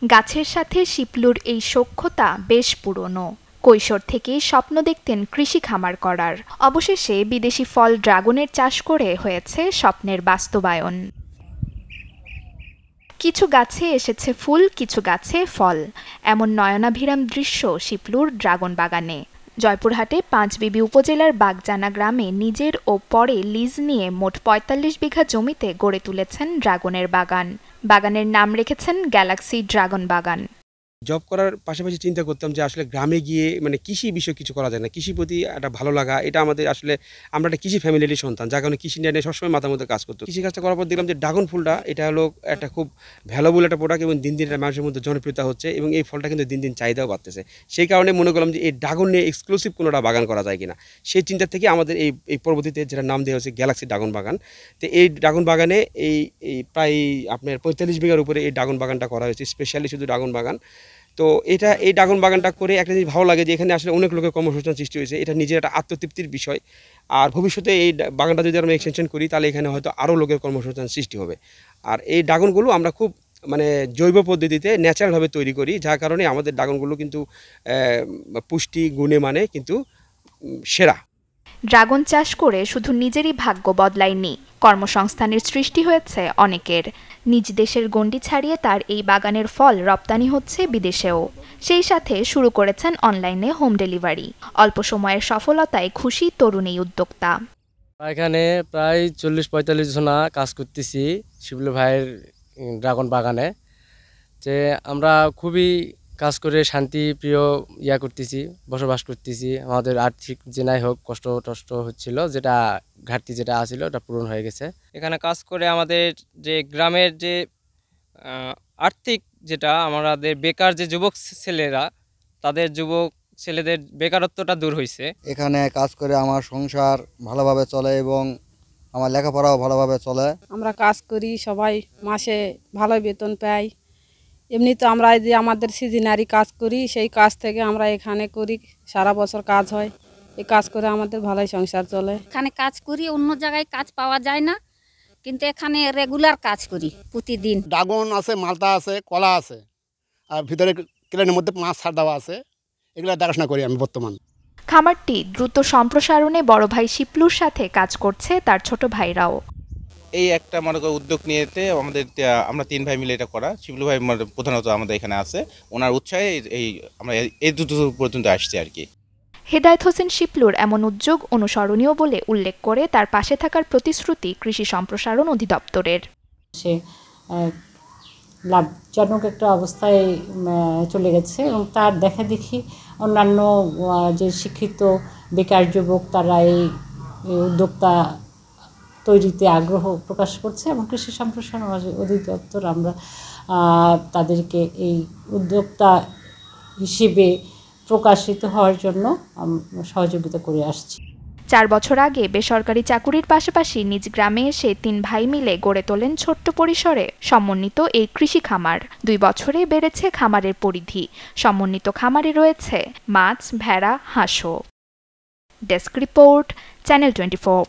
গাছের সাথে শিপলুর এই সখ্যতা বেশ পুরনো। কৈশোর থেকেই স্বপ্ন দেখতেন কৃষি খামার করার। অবশেষে বিদেশি ফল ড্রাগনের চাষ করে হয়েছে স্বপ্নের বাস্তবায়ন। কিছু গাছে এসেছে ফুল, কিছু গাছে ফল। এমন নয়নাভিরাম দৃশ্য শিপলুর ড্রাগন বাগানে। জয়পুরহাটে পাঁচবিবি উপজেলার বাগজানা গ্রামে নিজের ও পরে লিজ নিয়ে মোট ৪৫ বিঘা জমিতে গড়ে তুলেছেন ড্রাগনের বাগান। বাগানের নাম রেখেছেন গ্যালাক্সি ড্রাগন বাগান। জব করার পাশাপাশি চিন্তা করতাম যে আসলে গ্রামে গিয়ে কৃষি বিষয়ে কিছু করা যায় না, কৃষির প্রতি একটা ভালো লাগা, এটা আমাদের আসলে আমরা একটা কৃষি ফ্যামিলির সন্তান, যার কারণে কৃষি নিয়ে সবসময় মাথার মধ্যে কাজ করতো। কৃষি কাজটা করার পর দেখলাম যে ড্রাগন ফুলটা এটা হলো একটা খুব ভ্যালুবল একটা প্রোডাক্ট এবং দিন দিন এটা মানুষের মধ্যে জনপ্রিয়তা হচ্ছে এবং এই ফলটা কিন্তু দিন দিন চাহিদাও বাড়তেছে। সেই কারণে মনে করলাম যে এই ড্রাগন নিয়ে এক্সক্লুসিভ কোনোটা বাগান করা যায় কিনা। সেই চিন্তা থেকে আমাদের এই পরবর্তীতে যেটা নাম দেওয়া হচ্ছে গ্যালাক্সি ড্রাগন বাগান। তো এই ড্রাগন বাগানে এই প্রায় আপনার ৪৫ বিঘার উপরে এই ড্রাগন বাগানটা করা হয়েছে, স্পেশালি শুধু ড্রাগন বাগান। তো এই ড্রাগন বাগানটা করে একটা জিনিস ভালো লাগে যে এখানে আসলে অনেক লোকের কর্মসংস্থান সৃষ্টি হয়েছে, এটা নিজের একটা আত্মতৃপ্তির বিষয়। আর ভবিষ্যতে এই বাগানটা যদি আমরা এক্সটেনশন করি তাহলে এখানে হয়তো আরও লোকের কর্মসংস্থান সৃষ্টি হবে। আর এই ড্রাগনগুলো আমরা খুব জৈব পদ্ধতিতে ন্যাচারালভাবে তৈরি করি, যার কারণে আমাদের ড্রাগনগুলো কিন্তু পুষ্টি গুণে কিন্তু সেরা। ড্রাগন চাষ করে শুধু নিজেরই ভাগ্য বদলায়নি, কর্মসংস্থানের সৃষ্টি হয়েছে অনেকের। নিজ দেশের গণ্ডি ছাড়িয়ে তার এই বাগানের ফল রপ্তানি হচ্ছে বিদেশেও। সেই সাথে শুরু করেছেন অনলাইনে হোম ডেলিভারি। অল্প সময়ের সফলতায় খুশি তরুণ এই উদ্যোক্তা। এখানে প্রায় ৪০-৪৫ জনা কাজ করতেছি শিবলু ভাইয়ের ড্রাগন বাগানে। যে আমরা খুবই কাজ করে শান্তি প্রিয় করতেছি, বসবাস করতেছি। আমাদের আর্থিক যে নাই হোক কষ্ট টষ্ট হচ্ছিল, যেটা ঘাটতি যেটা আছিল ওটা পূরণ হয়ে গেছে। এখানে কাজ করে আমাদের যে গ্রামের যে আর্থিক যেটা আমাদের বেকার যে যুবক ছেলেরা, তাদের যুবক ছেলেদের বেকারত্বটা দূর হয়েছে। এখানে কাজ করে আমার সংসার ভালোভাবে চলে এবং আমার লেখাপড়াও ভালোভাবে চলে। আমরা কাজ করি, সবাই মাসে ভালো বেতন পাই। এমনি তো আমরা যে আমাদের সিজনারি কাজ করি, সেই কাজ থেকে আমরা এখানে করি, সারা বছর কাজ হয়। এই কাজ করে আমাদের ভালোই সংসার চলে। এখানে কাজ করি, অন্য জায়গায় কাজ পাওয়া যায় না, কিন্তু এখানে রেগুলার কাজ করি প্রতিদিন। ড্রাগন আছে, মালটা আছে, কলা আছে, আর ভিতরে ক্রেনের মধ্যে মাছ ছাড় দেওয়া আছে। এগুলো দেখাশোনা করি আমি বর্তমান। খামারটি দ্রুত সম্প্রসারণে বড় ভাই শিপলুর সাথে কাজ করছে তার ছোট ভাইরাও। এই একটা উদ্যোগ নিয়েতে আমরা ৩ ভাই মিলে এটা করা। শিবলু ভাই প্রধানত আমাদের এখানে আছে, ওনার উৎসাহে আমরা এই দ্রুত পর্যন্ত আসছি আর কি। হেদায়েত হোসেন শিপলুর এমন উদ্যোগ অনুসরণীয় বলে উল্লেখ করে তার পাশে থাকার প্রতিশ্রুতি কৃষি সম্প্রসারণ অধিদপ্তরের। সে লাভজনক একটা অবস্থায় চলে গেছে এবং তার দেখা দেখি অন্যান্য যে শিক্ষিত বেকার যুবক তারা এই উদ্যোক্তা তৈরিতে আগ্রহ প্রকাশ করছে এবং কৃষি সম্প্রসারণ অধিদপ্তর আমরা তাদেরকে এই উদ্যোক্তা হিসেবে প্রকাশিত হওয়ার জন্য সহযোগিতা করে আসছি। ৪ বছর আগে বেসরকারি চাকুরির পাশাপাশি নিজ গ্রামে এসে ৩ ভাই মিলে গড়ে তোলেন ছোট্ট পরিসরে সমন্বিত এই কৃষি খামার। ২ বছরে বেড়েছে খামারের পরিধি। সমন্বিত খামারে রয়েছে মাছ, ভেড়া, হাঁসও। Desk report, channel 24।